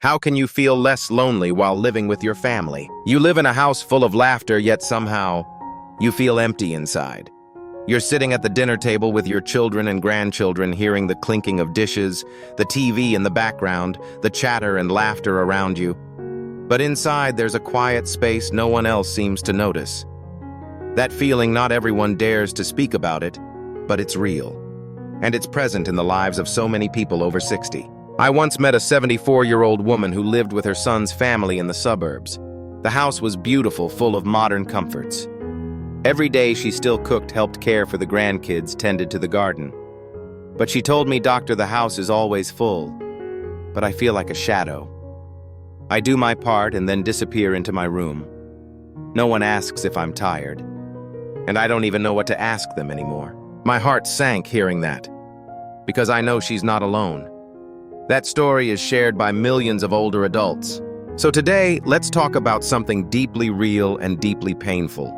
How can you feel less lonely while living with your family? You live in a house full of laughter, yet somehow you feel empty inside. You're sitting at the dinner table with your children and grandchildren, hearing the clinking of dishes, the TV in the background, the chatter and laughter around you. But inside, there's a quiet space no one else seems to notice. That feeling, not everyone dares to speak about it, but it's real. And it's present in the lives of so many people over 60. I once met a 74-year-old woman who lived with her son's family in the suburbs. The house was beautiful, full of modern comforts. Every day she still cooked, helped care for the grandkids, tended to the garden. But she told me, "Doctor, the house is always full, but I feel like a shadow. I do my part and then disappear into my room. No one asks if I'm tired, and I don't even know what to ask them anymore." My heart sank hearing that, because I know she's not alone. That story is shared by millions of older adults. So today, let's talk about something deeply real and deeply painful.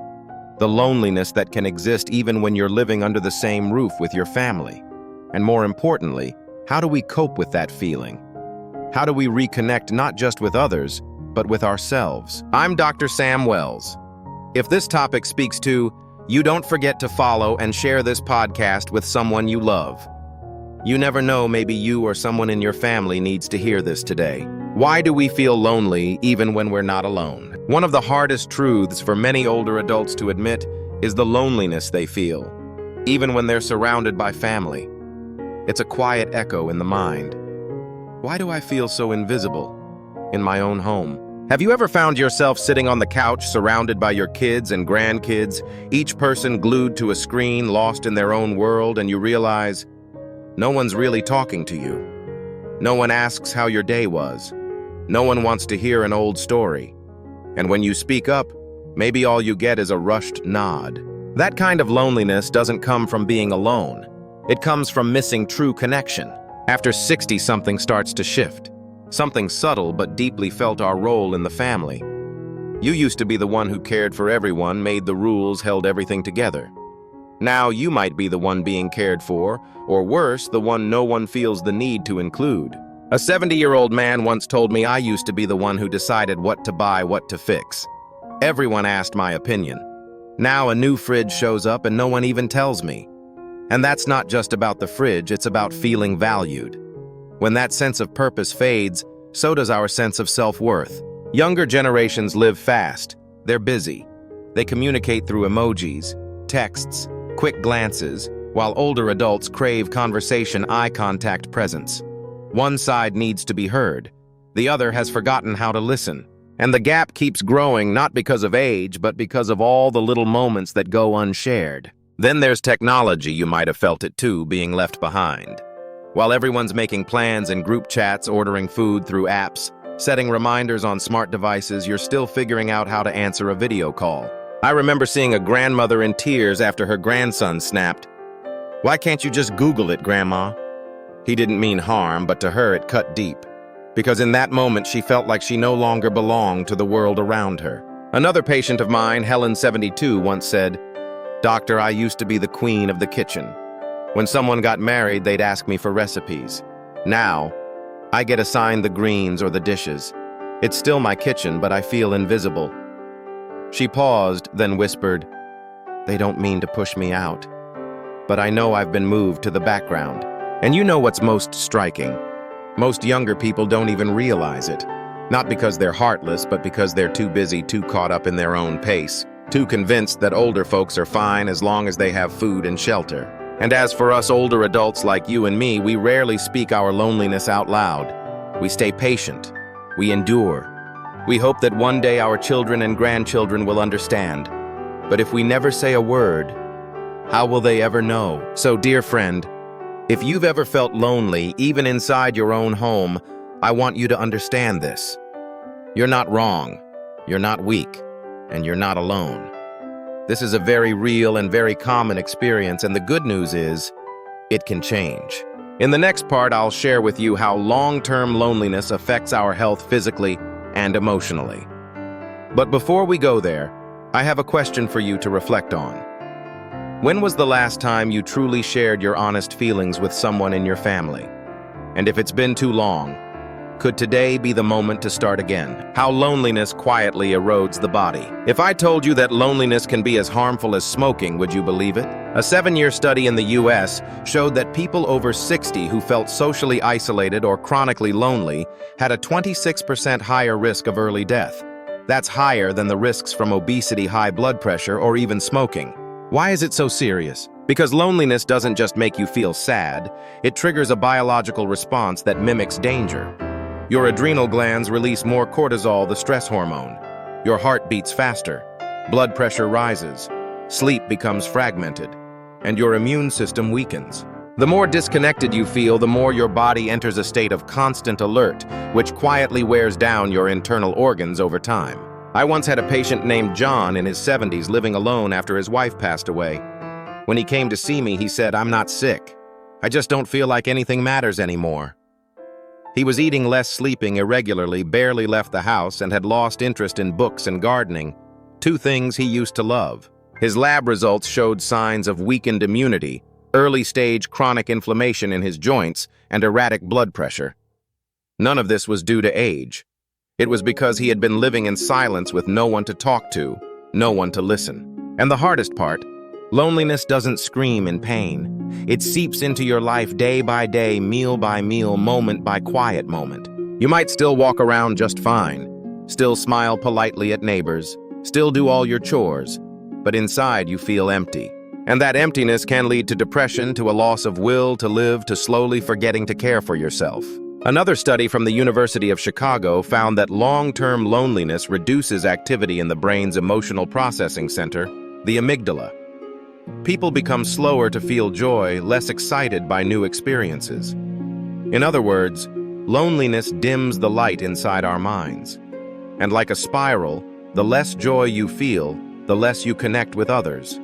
The loneliness that can exist even when you're living under the same roof with your family. And more importantly, how do we cope with that feeling? How do we reconnect not just with others, but with ourselves? I'm Dr. Sam Wells. If this topic speaks to you, don't forget to follow and share this podcast with someone you love. You never know, maybe you or someone in your family needs to hear this today. Why do we feel lonely even when we're not alone? One of the hardest truths for many older adults to admit is the loneliness they feel, even when they're surrounded by family. It's a quiet echo in the mind. Why do I feel so invisible in my own home? Have you ever found yourself sitting on the couch surrounded by your kids and grandkids, each person glued to a screen, lost in their own world, and you realize no one's really talking to you? No one asks how your day was. No one wants to hear an old story. And when you speak up, maybe all you get is a rushed nod. That kind of loneliness doesn't come from being alone. It comes from missing true connection. After 60, something starts to shift. Something subtle but deeply felt: our role in the family. You used to be the one who cared for everyone, made the rules, held everything together. Now you might be the one being cared for, or worse, the one no one feels the need to include. A 70-year-old man once told me, "I used to be the one who decided what to buy, what to fix. Everyone asked my opinion. Now a new fridge shows up and no one even tells me." And that's not just about the fridge, it's about feeling valued. When that sense of purpose fades, so does our sense of self-worth. Younger generations live fast. They're busy. They communicate through emojis, texts, quick glances, while older adults crave conversation, eye contact, presence. One side needs to be heard. The other has forgotten how to listen. And the gap keeps growing, not because of age, but because of all the little moments that go unshared. Then there's technology. You might have felt it too, being left behind. While everyone's making plans in group chats, ordering food through apps, setting reminders on smart devices, you're still figuring out how to answer a video call. I remember seeing a grandmother in tears after her grandson snapped, "Why can't you just Google it, Grandma?" He didn't mean harm, but to her it cut deep. Because in that moment she felt like she no longer belonged to the world around her. Another patient of mine, Helen, 72, once said, "Doctor, I used to be the queen of the kitchen. When someone got married, they'd ask me for recipes. Now, I get assigned the greens or the dishes. It's still my kitchen, but I feel invisible." She paused, then whispered, "They don't mean to push me out, but I know I've been moved to the background." And you know what's most striking? Most younger people don't even realize it. Not because they're heartless, but because they're too busy, too caught up in their own pace, too convinced that older folks are fine as long as they have food and shelter. And as for us older adults like you and me, we rarely speak our loneliness out loud. We stay patient. We endure. We hope that one day our children and grandchildren will understand. But if we never say a word, how will they ever know? So, dear friend, if you've ever felt lonely, even inside your own home, I want you to understand this. You're not wrong, you're not weak, and you're not alone. This is a very real and very common experience, and the good news is, it can change. In the next part, I'll share with you how long-term loneliness affects our health physically and emotionally. But before we go there, I have a question for you to reflect on. When was the last time you truly shared your honest feelings with someone in your family? And if it's been too long, Could today be the moment to start again? How loneliness quietly erodes the body. If I told you that loneliness can be as harmful as smoking, would you believe it? A 7-year study in the US showed that people over 60 who felt socially isolated or chronically lonely had a 26% higher risk of early death. That's higher than the risks from obesity, high blood pressure, or even smoking. Why is it so serious? Because loneliness doesn't just make you feel sad, it triggers a biological response that mimics danger. Your adrenal glands release more cortisol, the stress hormone. Your heart beats faster, blood pressure rises, sleep becomes fragmented, and your immune system weakens. The more disconnected you feel, the more your body enters a state of constant alert, which quietly wears down your internal organs over time. I once had a patient named John in his 70s living alone after his wife passed away. When he came to see me, he said, "I'm not sick. I just don't feel like anything matters anymore." He was eating less, sleeping irregularly, barely left the house, and had lost interest in books and gardening, two things he used to love. His lab results showed signs of weakened immunity, early-stage chronic inflammation in his joints, and erratic blood pressure. None of this was due to age. It was because he had been living in silence with no one to talk to, no one to listen. And the hardest part, loneliness doesn't scream in pain. It seeps into your life day by day, meal by meal, moment by quiet moment. You might still walk around just fine, still smile politely at neighbors, still do all your chores, but inside you feel empty. And that emptiness can lead to depression, to a loss of will to live, to slowly forgetting to care for yourself. Another study from the University of Chicago found that long-term loneliness reduces activity in the brain's emotional processing center, the amygdala. People become slower to feel joy, less excited by new experiences. In other words, loneliness dims the light inside our minds. And like a spiral, the less joy you feel, the less you connect with others,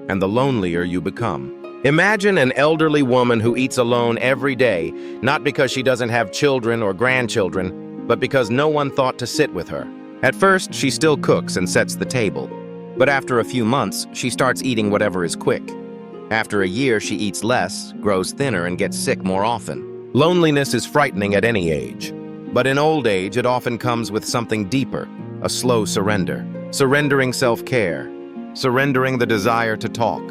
and the lonelier you become. Imagine an elderly woman who eats alone every day, not because she doesn't have children or grandchildren, but because no one thought to sit with her. At first, she still cooks and sets the table. But after a few months, she starts eating whatever is quick. After a year, she eats less, grows thinner, and gets sick more often. Loneliness is frightening at any age. But in old age, it often comes with something deeper, a slow surrender. Surrendering self-care, surrendering the desire to talk,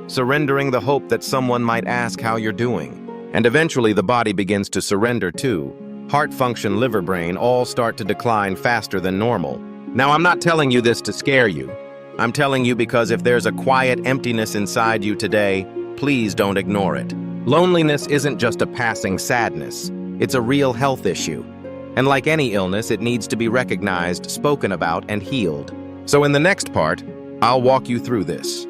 surrendering the hope that someone might ask how you're doing. And eventually, the body begins to surrender too. Heart function, liver, brain all start to decline faster than normal. Now, I'm not telling you this to scare you. I'm telling you because if there's a quiet emptiness inside you today, please don't ignore it. Loneliness isn't just a passing sadness. It's a real health issue. And like any illness, it needs to be recognized, spoken about, and healed. So in the next part, I'll walk you through this.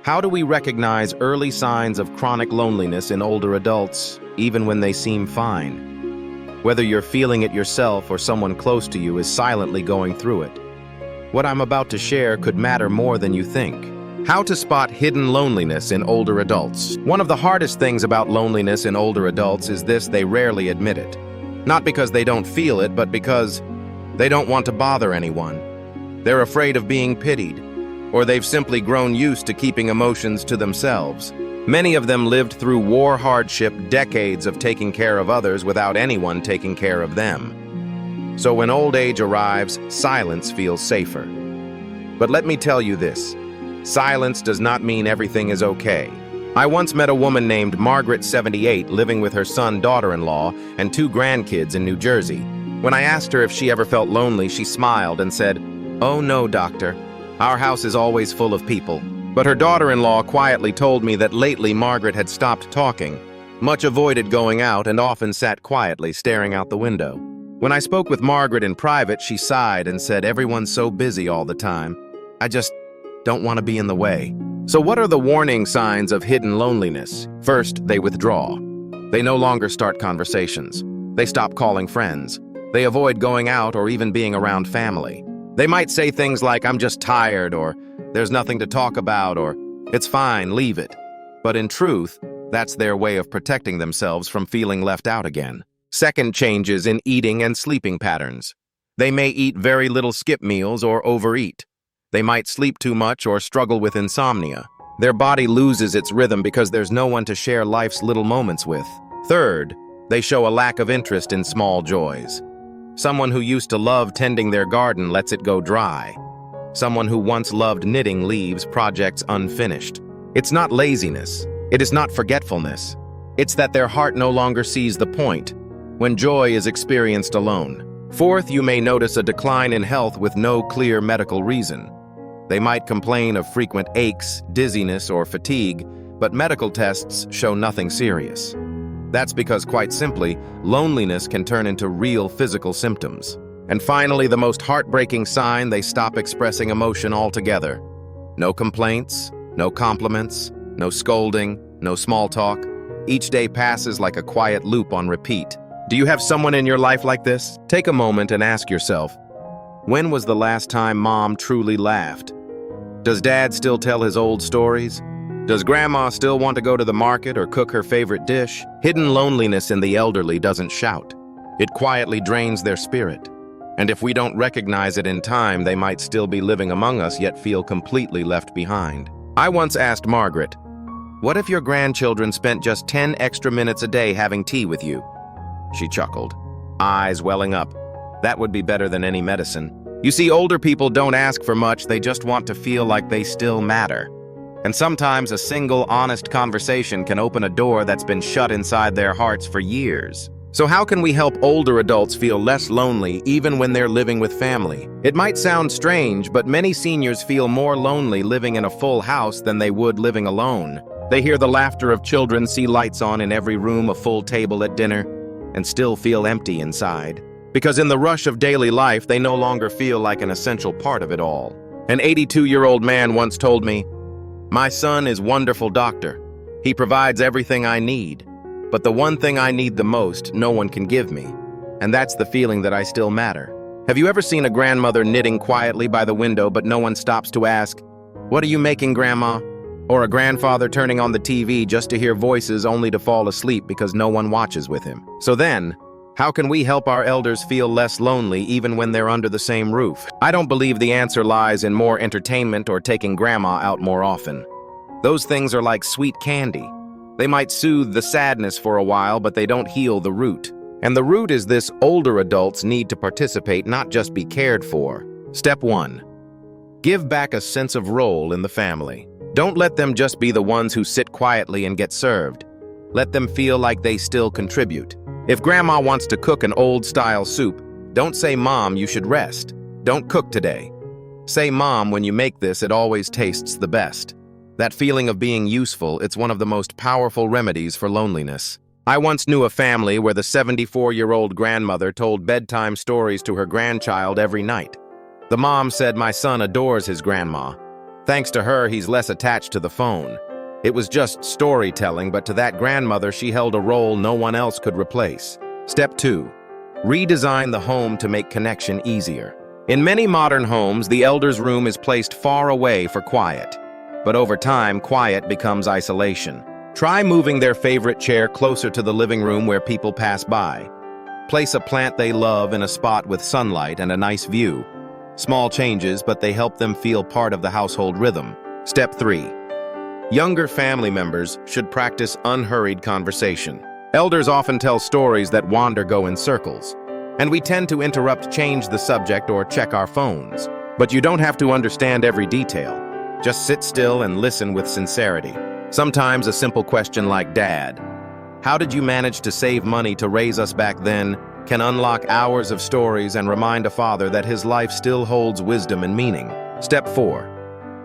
How do we recognize early signs of chronic loneliness in older adults, even when they seem fine? Whether you're feeling it yourself or someone close to you is silently going through it. What I'm about to share could matter more than you think. How to spot hidden loneliness in older adults. One of the hardest things about loneliness in older adults is this: they rarely admit it. Not because they don't feel it, but because they don't want to bother anyone. They're afraid of being pitied, or they've simply grown used to keeping emotions to themselves. Many of them lived through war, hardship, decades of taking care of others without anyone taking care of them. So when old age arrives, silence feels safer. But let me tell you this, silence does not mean everything is okay. I once met a woman named Margaret, 78, living with her son, daughter-in-law, and 2 grandkids in New Jersey. When I asked her if she ever felt lonely, she smiled and said, "Oh no, doctor. Our house is always full of people." But her daughter-in-law quietly told me that lately Margaret had stopped talking, much avoided going out, and often sat quietly staring out the window. When I spoke with Margaret in private, she sighed and said, "Everyone's so busy all the time. I just don't want to be in the way." So what are the warning signs of hidden loneliness? First, they withdraw. They no longer start conversations. They stop calling friends. They avoid going out or even being around family. They might say things like, "I'm just tired," or "There's nothing to talk about," or "It's fine, leave it." But in truth, that's their way of protecting themselves from feeling left out again. Second, changes in eating and sleeping patterns. They may eat very little, skip meals, or overeat. They might sleep too much or struggle with insomnia. Their body loses its rhythm because there's no one to share life's little moments with. Third, They show a lack of interest in small joys. Someone who used to love tending their garden lets it go dry. Someone who once loved knitting leaves projects unfinished. It's not laziness. It is not forgetfulness. It's that their heart no longer sees the point when joy is experienced alone. Fourth, you may notice a decline in health with no clear medical reason. They might complain of frequent aches, dizziness, or fatigue, but medical tests show nothing serious. That's because, quite simply, loneliness can turn into real physical symptoms. And finally, the most heartbreaking sign, they stop expressing emotion altogether. No complaints, no compliments, no scolding, no small talk. Each day passes like a quiet loop on repeat. Do you have someone in your life like this? Take a moment and ask yourself, when was the last time Mom truly laughed? Does Dad still tell his old stories? Does Grandma still want to go to the market or cook her favorite dish? Hidden loneliness in the elderly doesn't shout. It quietly drains their spirit. And if we don't recognize it in time, they might still be living among us yet feel completely left behind. I once asked Margaret, what if your grandchildren spent just 10 extra minutes a day having tea with you? She chuckled, eyes welling up. That would be better than any medicine. You see, older people don't ask for much, they just want to feel like they still matter. And sometimes a single, honest conversation can open a door that's been shut inside their hearts for years. So how can we help older adults feel less lonely even when they're living with family? It might sound strange, but many seniors feel more lonely living in a full house than they would living alone. They hear the laughter of children, see lights on in every room, a full table at dinner, and still feel empty inside. Because in the rush of daily life, they no longer feel like an essential part of it all. An 82-year-old man once told me, "My son is a wonderful doctor. He provides everything I need. But the one thing I need the most, no one can give me. And that's the feeling that I still matter." Have you ever seen a grandmother knitting quietly by the window, but no one stops to ask, "What are you making, Grandma?" Or a grandfather turning on the TV just to hear voices only to fall asleep because no one watches with him. So then, how can we help our elders feel less lonely even when they're under the same roof? I don't believe the answer lies in more entertainment or taking Grandma out more often. Those things are like sweet candy. They might soothe the sadness for a while, but they don't heal the root. And the root is this: older adults need to participate, not just be cared for. Step 1. Give back a sense of role in the family. Don't let them just be the ones who sit quietly and get served. Let them feel like they still contribute. If Grandma wants to cook an old-style soup, don't say, "Mom, you should rest. Don't cook today." Say, "Mom, when you make this, it always tastes the best." That feeling of being useful, it's one of the most powerful remedies for loneliness. I once knew a family where the 74-year-old grandmother told bedtime stories to her grandchild every night. The mom said, "My son adores his grandma. Thanks to her, he's less attached to the phone." It was just storytelling, but to that grandmother, she held a role no one else could replace. Step 2. Redesign the home to make connection easier. In many modern homes, the elder's room is placed far away for quiet. But over time, quiet becomes isolation. Try moving their favorite chair closer to the living room where people pass by. Place a plant they love in a spot with sunlight and a nice view. Small changes, but they help them feel part of the household rhythm. Step 3. Younger family members should practice unhurried conversation. Elders often tell stories that go in circles, and we tend to interrupt, change the subject, or check our phones. But you don't have to understand every detail. Just sit still and listen with sincerity. Sometimes a simple question like, "Dad, how did you manage to save money to raise us back then?" can unlock hours of stories and remind a father that his life still holds wisdom and meaning. Step 4.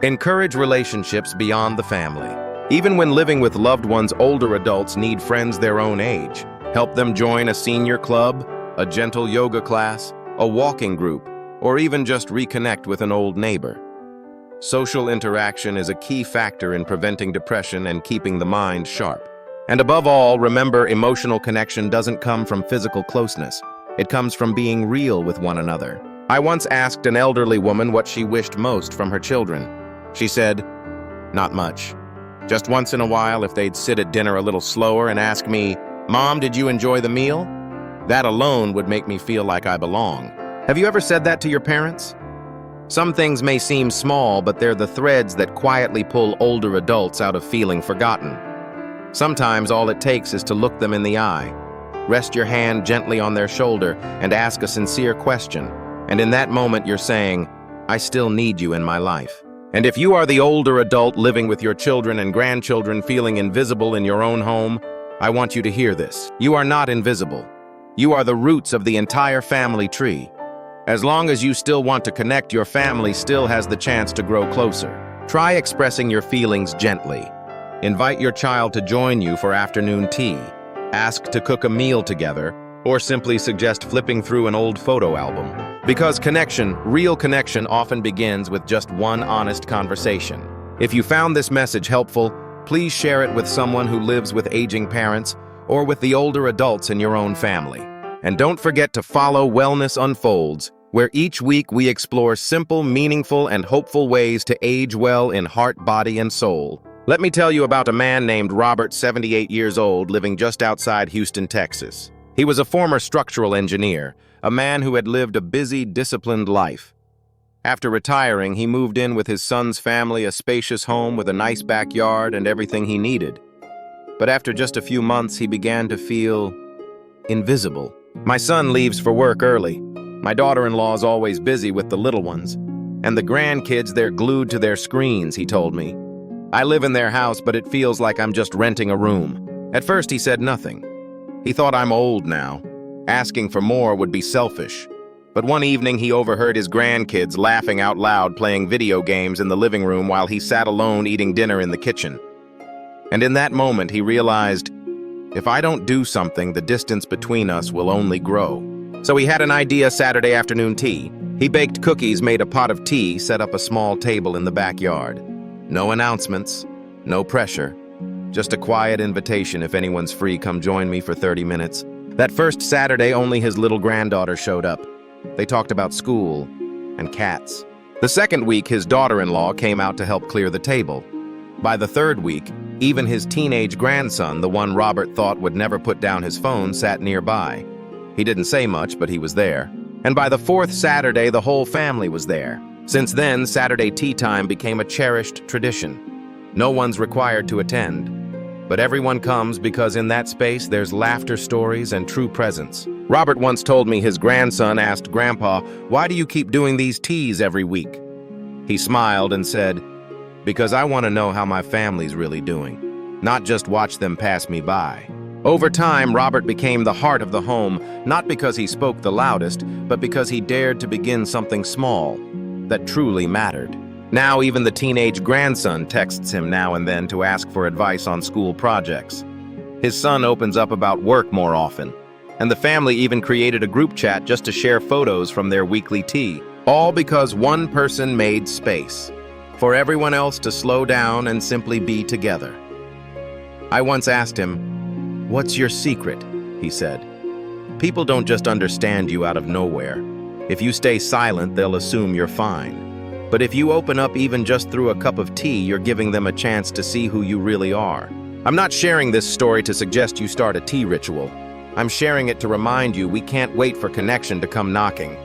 Encourage relationships beyond the family. Even when living with loved ones, older adults need friends their own age. Help them join a senior club, a gentle yoga class, a walking group, or even just reconnect with an old neighbor. Social interaction is a key factor in preventing depression and keeping the mind sharp. And above all, remember, emotional connection doesn't come from physical closeness. It comes from being real with one another. I once asked an elderly woman what she wished most from her children. She said, "Not much. Just once in a while, if they'd sit at dinner a little slower and ask me, 'Mom, did you enjoy the meal?' That alone would make me feel like I belong." Have you ever said that to your parents? Some things may seem small, but they're the threads that quietly pull older adults out of feeling forgotten. Sometimes all it takes is to look them in the eye, Rest your hand gently on their shoulder and ask a sincere question. And in that moment, you're saying, I still need you in my life. And if you are the older adult living with your children and grandchildren feeling invisible in your own home, I want you to hear this. You are not invisible. You are the roots of the entire family tree. As long as you still want to connect, your family still has the chance to grow closer. Try expressing your feelings gently. Invite your child to join you for afternoon tea. Ask to cook a meal together, or simply suggest flipping through an old photo album. Because connection, real connection, often begins with just one honest conversation. If you found this message helpful, please share it with someone who lives with aging parents or with the older adults in your own family. And don't forget to follow Wellness Unfolds, where each week we explore simple, meaningful, and hopeful ways to age well in heart, body, and soul. Let me tell you about a man named Robert, 78 years old, living just outside Houston, Texas. He was a former structural engineer, a man who had lived a busy, disciplined life. After retiring, he moved in with his son's family, a spacious home with a nice backyard and everything he needed. But after just a few months, he began to feel invisible. My son leaves for work early. My daughter-in-law is always busy with the little ones. And the grandkids, they're glued to their screens, he told me. I live in their house, but it feels like I'm just renting a room. At first, he said nothing. He thought I'm old now. Asking for more would be selfish. But one evening, he overheard his grandkids laughing out loud, playing video games in the living room while he sat alone eating dinner in the kitchen. And in that moment, he realized, if I don't do something, the distance between us will only grow. So he had an idea: Saturday afternoon tea. He baked cookies, made a pot of tea, set up a small table in the backyard. No announcements, no pressure, just a quiet invitation: if anyone's free, come join me for 30 minutes. That first Saturday, only his little granddaughter showed up. They talked about school and cats. The second week, his daughter-in-law came out to help clear the table. By the third week, even his teenage grandson, the one Robert thought would never put down his phone, sat nearby. He didn't say much, but he was there. And by the fourth Saturday, the whole family was there. Since then, Saturday tea time became a cherished tradition. No one's required to attend, but everyone comes because in that space there's laughter, stories, and true presence. Robert once told me his grandson asked Grandpa, "Why do you keep doing these teas every week?" He smiled and said, "Because I want to know how my family's really doing, not just watch them pass me by." Over time, Robert became the heart of the home, not because he spoke the loudest, but because he dared to begin something small that truly mattered. Now even the teenage grandson texts him now and then to ask for advice on school projects. His son opens up about work more often, and the family even created a group chat just to share photos from their weekly tea, all because one person made space for everyone else to slow down and simply be together. I once asked him, "What's your secret?" he said. "People don't just understand you out of nowhere. If you stay silent, they'll assume you're fine. But if you open up even just through a cup of tea, you're giving them a chance to see who you really are." I'm not sharing this story to suggest you start a tea ritual. I'm sharing it to remind you we can't wait for connection to come knocking.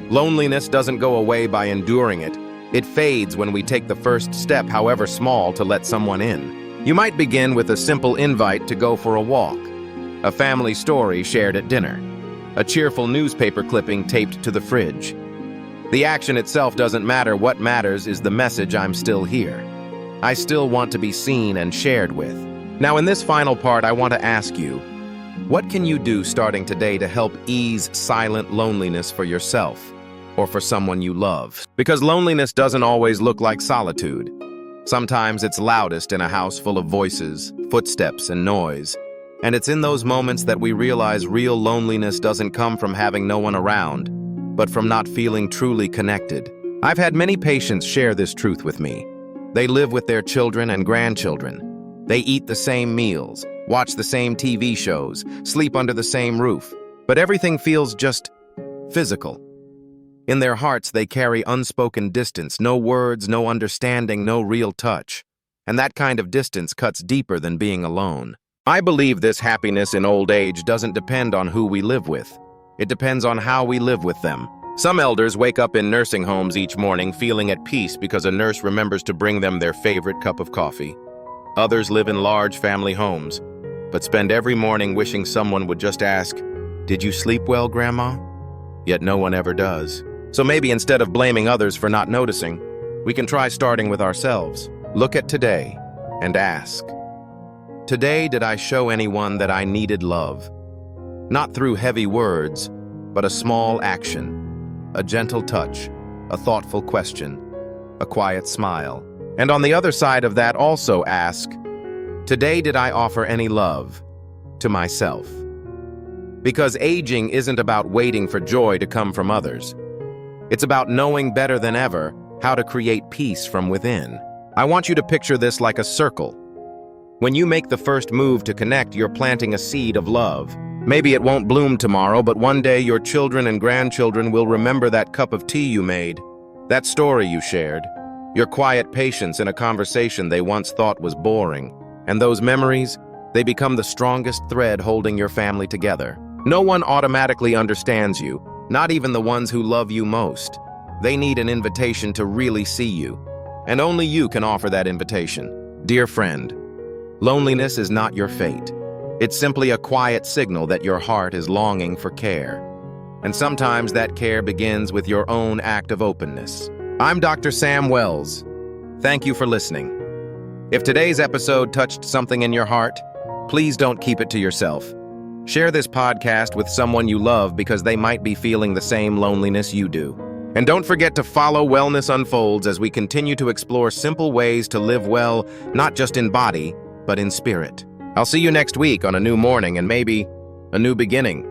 Loneliness doesn't go away by enduring it. It fades when we take the first step, however small, to let someone in. You might begin with a simple invite to go for a walk, a family story shared at dinner, a cheerful newspaper clipping taped to the fridge. The action itself doesn't matter. What matters is the message: I'm still here. I still want to be seen and shared with. Now, in this final part, I want to ask you, what can you do starting today to help ease silent loneliness for yourself or for someone you love? Because loneliness doesn't always look like solitude. Sometimes it's loudest in a house full of voices, footsteps, and noise. And it's in those moments that we realize real loneliness doesn't come from having no one around, but from not feeling truly connected. I've had many patients share this truth with me. They live with their children and grandchildren. They eat the same meals, watch the same TV shows, sleep under the same roof, but everything feels just physical. In their hearts, they carry unspoken distance, no words, no understanding, no real touch. And that kind of distance cuts deeper than being alone. I believe this happiness in old age doesn't depend on who we live with. It depends on how we live with them. Some elders wake up in nursing homes each morning feeling at peace because a nurse remembers to bring them their favorite cup of coffee. Others live in large family homes, but spend every morning wishing someone would just ask, "Did you sleep well, Grandma?" Yet no one ever does. So maybe instead of blaming others for not noticing, we can try starting with ourselves. Look at today and ask, "Today, did I show anyone that I needed love?" Not through heavy words, but a small action, a gentle touch, a thoughtful question, a quiet smile. And on the other side of that, also ask, "Today, did I offer any love to myself?" Because aging isn't about waiting for joy to come from others. It's about knowing better than ever how to create peace from within. I want you to picture this like a circle. When you make the first move to connect, you're planting a seed of love. Maybe it won't bloom tomorrow, but one day your children and grandchildren will remember that cup of tea you made, that story you shared, your quiet patience in a conversation they once thought was boring. And those memories, they become the strongest thread holding your family together. No one automatically understands you, not even the ones who love you most. They need an invitation to really see you, and only you can offer that invitation. Dear friend, loneliness is not your fate. It's simply a quiet signal that your heart is longing for care. And sometimes that care begins with your own act of openness. I'm Dr. Sam Wells. Thank you for listening. If today's episode touched something in your heart, please don't keep it to yourself. Share this podcast with someone you love because they might be feeling the same loneliness you do. And don't forget to follow Wellness Unfolds as we continue to explore simple ways to live well, not just in body, but in spirit. I'll see you next week on a new morning and maybe a new beginning.